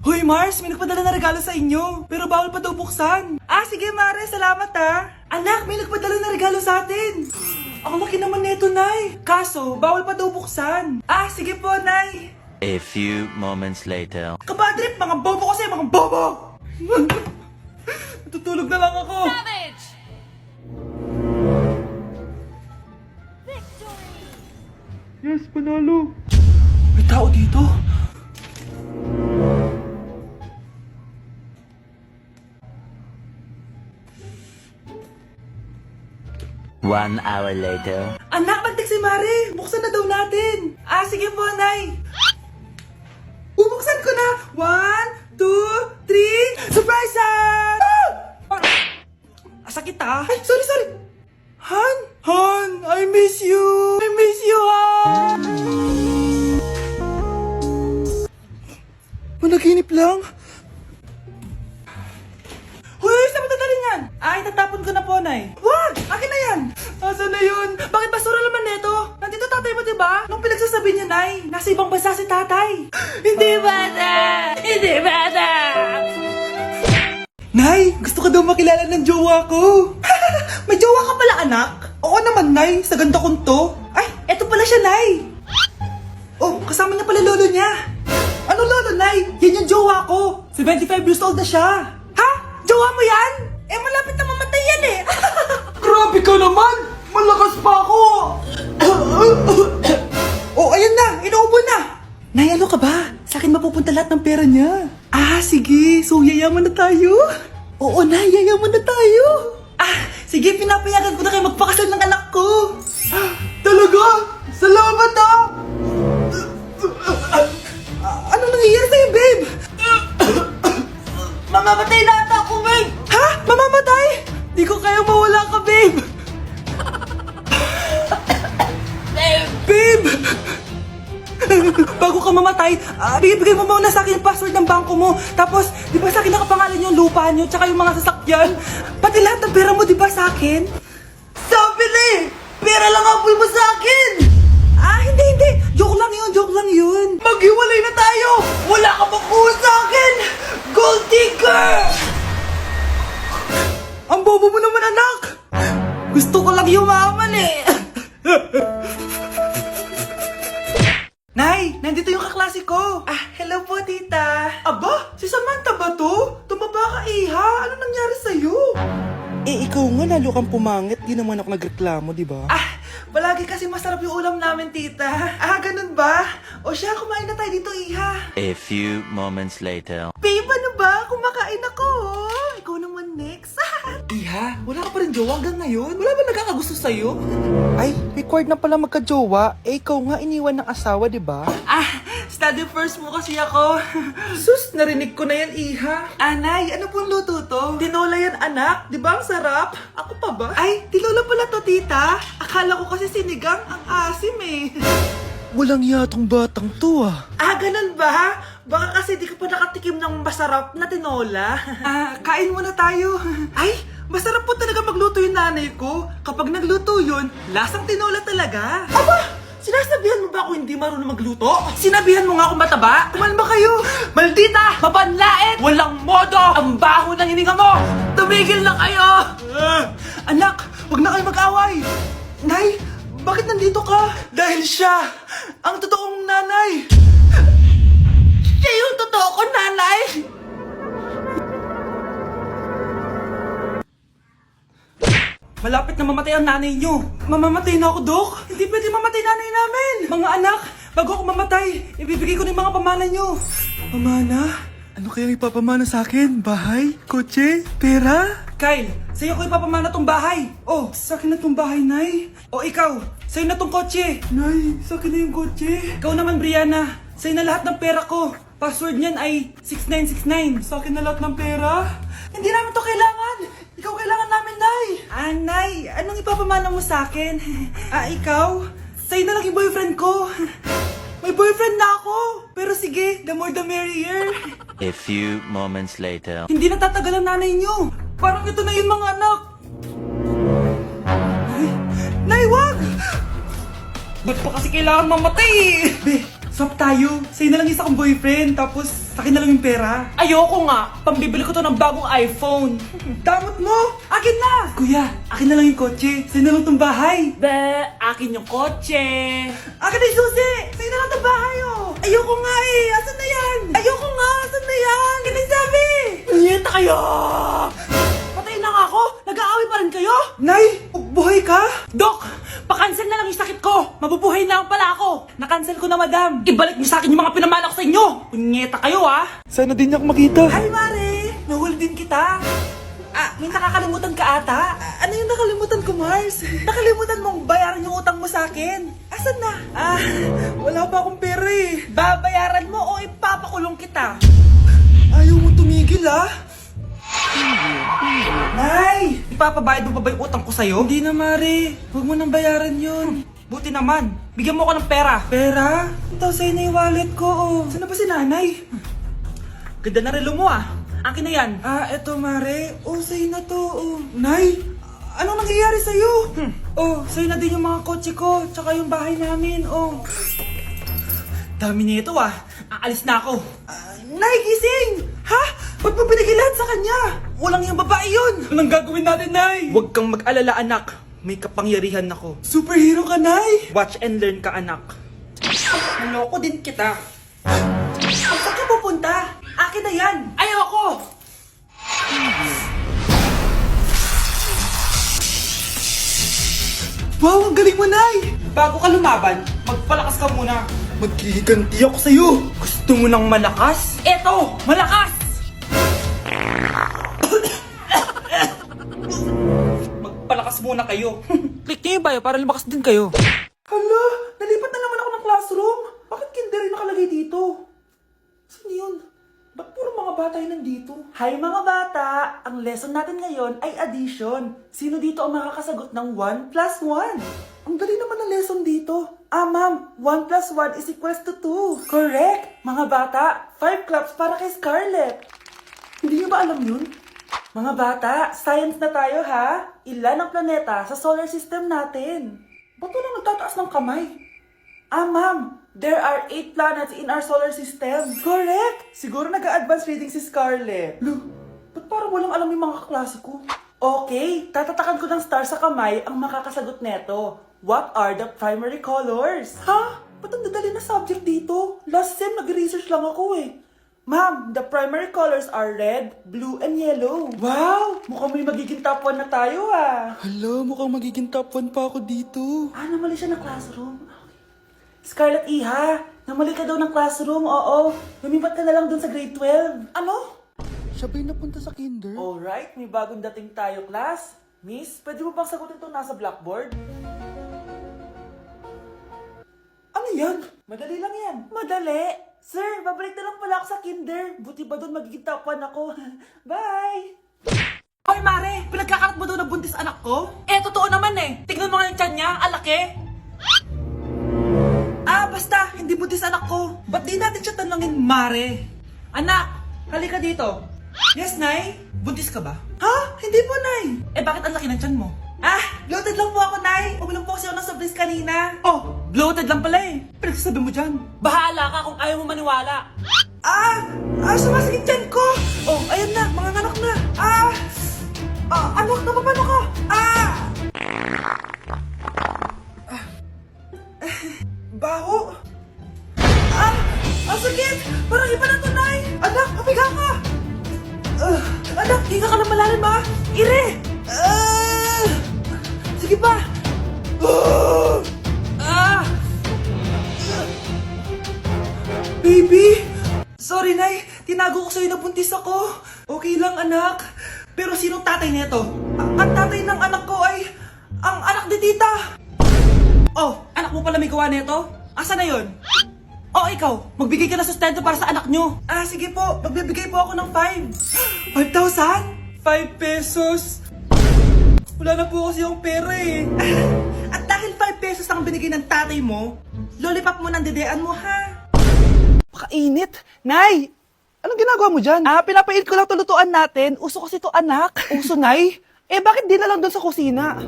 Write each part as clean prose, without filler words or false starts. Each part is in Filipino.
Hoy Mars, may nagpadala na regalo sa inyo. Pero bawal pa daw buksan. Ah, sige Mare, salamat ha. Anak, may nagpadala na regalo sa atin. Ang laki naman nito, Nay. Kaso, bawal pa daw buksan. Ah, sige po, Nay. A few moments later. Kabadrip, mga bobo kasi, mga bobo! Tutulog na lang ako. Savage! Yes, panalo. May tao dito. One hour later. Anak, magtik si Mare. Buksan na daw natin. Ah, sige po, Nay. Bubuksan ko na. 1, 2, 3. Surprise! Sakit ah. Ay, sorry. Han, I miss you. Han. Managinip lang. Hoy, saan mo dadalhin yan? Ay, tatapon ko na po, Nay. Wag! Akin na yan! Asan na yun? Bakit basura naman neto? Nandito tatay mo, diba? Nung pinagsasabi niya, Nay, nasa ibang bansa si tatay. Hindi bata! Hindi bata! Nay, gusto ko daw makilala ng jowa ko. May jowa ka pala, anak? Oo naman, Nay. Sa ganda kong to. Ay, eto pala siya, Nay. Oh, kasama niya pala lolo niya. Ano lolo, Nay? Yan yung jowa ko. 75 years old na siya. Ha? Jowa mo yan? Eh, malapit na mamatay yan eh. Grabe ka naman! Malakas pa ako! Oh, ayan na! Inuubo na! Nay, ano ka ba? Sa akin mapupunta lahat ng pera niya. Ah, sige. So, yayaman na tayo? Oo, Nay. Yayaman na tayo. Ah, sige. Pinapayagan ko na kayo magpakasal ng anak ko. Talaga? Salamat ah! Ano nangyayari sa'yo, babe? Mamamatay na ata ako, babe! Ha? Mamamatay? Di ko kaya mawala ka, babe! Babe! Bago ka mamatay, bigay mo muna sa akin yung password ng bangko mo. Tapos, di ba sa akin nakapangalan yung lupa nyo, tsaka yung mga sasakyan? Pati lahat ng pera mo, di ba sa akin? Sabi na eh! Pera lang ang mo sa akin! Ah, hindi. Joke lang yun. Maghiwalay na tayo! Wala ka makuha sa akin! Gold digger! Ang bobo mo naman, anak! Gusto ko lang yumaman eh! Nay, nandito yung kaklase ko. Ah, hello po, tita. Aba, si Samantha ba to? Tumaba ka, iha. Ano nangyari sa'yo? Eh, ikaw nga lalo kang pumangit. Di naman ako nagreklamo, di ba? Ah, palagi kasi masarap yung ulam namin, tita. Ah, ganun ba? O siya, kumain na tayo dito, iha. A few moments later. Babe, ano ba? Kumakain ako. Ikaw naman next. Iha, wala ka pa rin jowa hanggang ngayon? Wala ba nagkakagusto sa'yo? Ay, required na pala magka-jowa. Eh, ikaw nga iniwan ng asawa, di ba? Ah, study first mo kasi ako. Sus, narinig ko na yan, iha. Anay, ano pong luto to? Tinola yan, anak. Di ba ang sarap? Ako pa ba? Ay, tinola pala to, tita. Akala ko kasi sinigang ang asim eh. Walang yatong batang to ah. Ah, ganun ba? Baka kasi di ka pa nakatikim ng masarap na tinola. Ah, kain muna tayo. Ay, masarap po talaga magluto yung nanay ko. Kapag nagluto yun, lasang tinola talaga. Aba! Sinasabihan mo ba ako hindi marunong magluto? Sinabihan mo nga ako mataba? Kumalma kayo! Maldita! Mapanlait! Walang modo! Ang baho ng hininga mo! Tumigil na kayo! Anak, wag na kayo mag-away! Nay, bakit nandito ka? Dahil siya, ang totoong nanay! Siya yung totoo ko, nanay! Malapit na mamatay ang nanay nyo. Mamamatay na ako, Dok. Hindi pwede mamatay nanay namin. Mga anak, bago ako mamatay, ibibigay ko na yung mga pamana nyo. Pamana? Ano kayang ipapamana sa akin? Bahay? Kotse? Pera? Kyle, sa'yo ko ipapamana tong bahay. Oh, sa akin na tong bahay, Nay. O ikaw, sa'yo na tong kotse. Nay, sa akin na yung kotse. Ikaw naman, Brianna, sa'yo na lahat ng pera ko. Password niyan ay 6969. Sa akin na lahat ng pera? Hindi namin to kailangan. Ikaw kailangan namin, Nay. Ah, Nay, anong ipapamana mo sa akin? Ah, ikaw? Sa'yo na lang yung boyfriend ko. May boyfriend na ako. Pero sige, the more the merrier. A few moments later. Hindi natatagal ang nanay niyo. Parang ito na yun, mga anak. Nay, wag! Ba't pa kasi kailangan mamatay eh? Be, swap tayo. Sa'yo na lang isa kong boyfriend, tapos akin na lang yung pera. Ayoko nga. Pambibili ko to ng bagong iPhone. Damot mo! Akin na! Kuya, akin na lang yung kotse. Sa'yo na lang tong bahay. Be, akin yung kotse. Akin na yung susi! Sa'yo na lang tong bahay, oh! Ayoko nga eh! Asan na yan? Ayoko nga! Asan na yan? Ganun sabi! Niyeta kayo! Patayin na nga ako! Nag-aaway pa rin kayo? Nay! Buhay ka? Dok! Pakancel na lang yung sakit ko! Mabubuhay na lang pala ako! Nakancel ko na, madam! Ibalik niyo sa akin yung mga pinamana ko sa inyo! Punyeta kayo, ah! Sana din niya ako makita. Hi, Mare! Nahuli din kita! May nakakalimutan ka ata? Ano yung nakalimutan ko, Mars? Nakalimutan mong bayaran yung utang mo sa akin? Asan na? Wala pa akong pera eh. Babayaran mo o ipapakulong kita? Ayaw mo tumigil, ah! Nay! Ipapabayad mo pa ba yung utang ko sa'yo? Hindi na, Mare. Huwag mo nang bayaran yun. Buti naman. Bigyan mo ako ng pera. Pera? Ito, sa'yo na yung wallet ko, oh. Saan na ba si nanay? Ganda na relo mo, ah. Akin na yan. Eto, Mare. Oh, sa'yo na to, oh. Nay! Anong nangyayari sa'yo? Oh, sa'yo na din yung mga kotse ko, tsaka yung bahay namin, oh. Dami nito, ah. Aalis na ako. Nay, gising! Ha? Ba't mo binigay lahat sa kanya? Walang yung babae yun! Anong gagawin natin, Nay? Huwag kang mag-alala, anak. May kapangyarihan ako. Superhero ka, Nay! Watch and learn ka, anak. Naloko din kita. Saan ka pupunta? Akin na yan! Ayoko! Wow, ang galing mo, Nay! Bago ka lumaban, magpalakas ka muna. Maghihiganti ako sa'yo. Gusto mo ng malakas? Eto, malakas! Magpalakas muna kayo. Click niyo yung bio para lumakas din kayo. Hala, nalipat na naman ako ng classroom. Bakit kinder yung nakalagay dito? Saan yun? Ba't puro mga bata yung nandito? Hi mga bata! Ang lesson natin ngayon ay addition. Sino dito ang makakasagot ng 1 plus 1? Ang dali naman ng lesson dito. Ma'am, 1 plus 1 is equals to 2. Correct! Mga bata, 5 claps para kay Scarlett. Hindi niyo ba alam yun? Mga bata, science na tayo ha? Ilan ang planeta sa solar system natin? Ba't walang nagtataas ng kamay? Ma'am, there are 8 planets in our solar system. Correct! Siguro nag-a-advance reading si Scarlett. Lo, ba't parang walang alam yung mga kaklase ko? Okay, tatatakan ko ng star sa kamay ang makakasagot neto. What are the primary colors? Ha? Ba't ang dadali na subject dito? Last sem, nag-research lang ako eh. Ma'am, the primary colors are red, blue, and yellow. Wow! Mukhang may magiging top 1 na tayo ah. Hala, mukhang magiging top 1 pa ako dito. Namali siya ng classroom. Scarlett Iha, namali ka daw ng classroom, oo. Lumipat ka na lang dun sa grade 12. Ano? Siya ba'y napunta sa kinder? Alright, may bagong dating tayo, class. Miss, pwede mo bang sagutin itong nasa blackboard? Ano yan? Madali lang yan. Madali? Sir, babalik na lang pala ako sa kinder. Buti ba doon magiging top 1 ako? Bye! Hoy, Mare! Pinagkakarat mo daw na buntis anak ko? Totoo naman eh. Tignan mo nga yung tiyan niya, alaki. Basta, hindi buntis anak ko. Ba't di natin siya tanongin, Mare? Anak, halika dito. Yes, Nay? Buntis ka ba? Ha? Hindi po, Nay. Bakit ang laki ng tiyan mo? Bloated lang po ako, Nay. Uminom po kasi ako ng sobris kanina. Oh, bloated lang pala eh. Pinagsasabi mo dyan. Bahala ka kung ayaw mo maniwala. Sumasakit tiyan ko. Oh, ayan na, mga anak na. Anak, napapano ka? Baho. Ang sakit. Parang iba na to, Nay. Anak, papiga ka. Anak, hinga ka na malalim, ha? Ire. Sige pa. Baby! Sorry, Nay. Tinago ko sa'yo na buntis ako. Okay lang, anak. Pero sinong tatay nito? Ang tatay ng anak ko ay ang anak ni tita. Oh, anak mo pala may gawa nito? Asa na yun? Oh, ikaw, magbigay ka ng sustento para sa anak nyo. Sige po, magbibigay po ako ng 5. 5,000? 5 pesos? Wala na po kasi yung pera eh. At dahil 5 pesos ang binigay ng tatay mo, lollipop mo ng dedean mo, ha? Pakainit. Nay! Anong ginagawa mo dyan? Pinapain ko lang tulutuan natin. Uso kasi to, anak. Uso, Nay? Bakit di na lang doon sa kusina?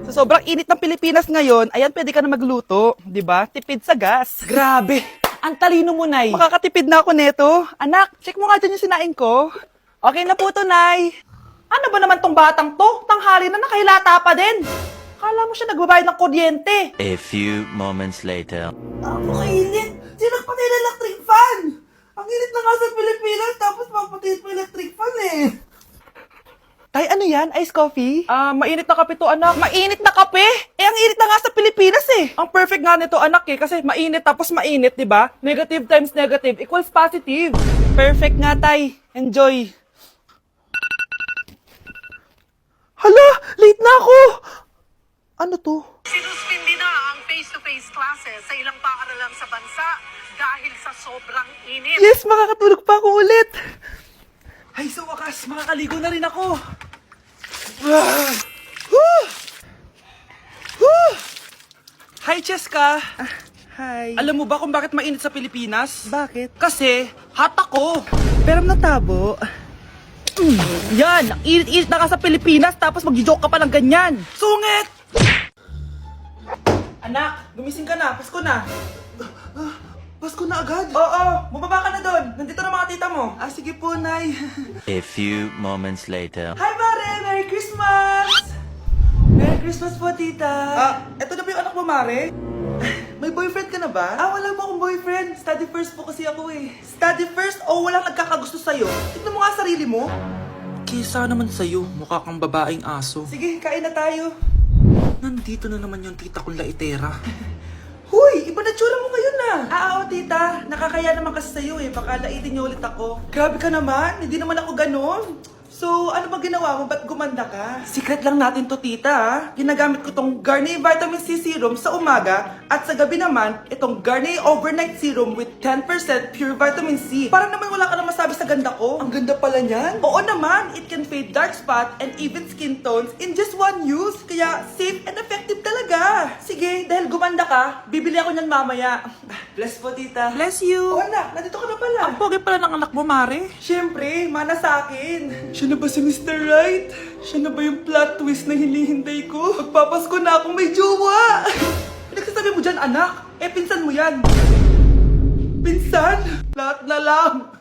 Sa sobrang init ng Pilipinas ngayon, ayan, pwede ka na magluto. Di ba? Tipid sa gas. Grabe! Ang talino mo, Nay. Makakatipid na ako neto. Anak, check mo nga dyan yung sinaing ko. Okay na po to, Nay. Ano ba naman tong batang to? Tanghali na nakahilata pa din. Kala mo siya nagbabayad ng kuryente. A few moments later. Ang init. Sinakpatay na electric fan. Ang init na nga sa Pilipinas, tapos mapatay pa electric fan eh. Tay, ano yan? Ice coffee? Mainit na kape to, anak. Mainit na kape? Ang init na nga sa Pilipinas eh. Ang perfect nga nito, anak eh, kasi mainit tapos mainit, di ba? Negative times negative equals positive. Perfect nga, Tay. Enjoy. Hala, late na ako. Ano to? Sinuspindi na ang face-to-face classes sa ilang paaralan sa bansa dahil sa sobrang init. Yes, makakatulog pa ako ulit. Ay, sa wakas, makakaligo na rin ako. Ah! Whew! Whew! Hi, Cheska. Hi. Alam mo ba kung bakit mainit sa Pilipinas? Bakit? Kasi, hot ako. Pero natabo. Yan, ang init-init na ka sa Pilipinas tapos mag-joke ka pa ng ganyan. Sungit! Anak, gumising ka na. Pasko na. Pasko na agad? Oo, bumaba ka na doon. Nandito na mga tita mo. Sige po, Nay. A few moments later. Hi, Mare! Merry Christmas! Merry Christmas po, tita. Eto na ba yung anak mo, Mare? May boyfriend ka na ba? Wala po akong boyfriend. Study first po kasi ako eh. Study first o walang nagkakagusto sa'yo? Tignan mo nga sarili mo. Kesa naman sa'yo, mukha kang babaeng aso. Sige, kain na tayo. Nandito na naman yung tita kong laitera. Huy, iba na tsura mo ngayon na. Oo, tita. Nakakaya naman kasi sa'yo eh. Baka laitin niyo ulit ako. Grabe ka naman. Hindi naman ako ganon. So, ano ba ginawa mo? Ba't gumanda ka? Secret lang natin to, tita. Ginagamit ko tong Garnier Vitamin C Serum sa umaga at sa gabi naman, itong Garnier Overnight Serum with 10% pure vitamin C. Para naman wala ka na masabi sa ganda ko. Ang ganda pala niyan. Oo naman, it can fade dark spot and even skin tones in just one use. Kaya safe and effective talaga. Sige, dahil gumanda ka, bibili ako niyan mamaya. Bless po, tita. Bless you. Oo, anak, nandito ka na pala. Ang pogi pala ng anak mo, Mare. Siyempre, mana sa akin. Siya na ba si Mr. Right? Siya na ba yung plot twist na hinihintay ko? Magpapasko na akong may jowa! Pinagsasabi mo dyan, anak? Pinsan mo yan. Pinsan? Lahat na lang.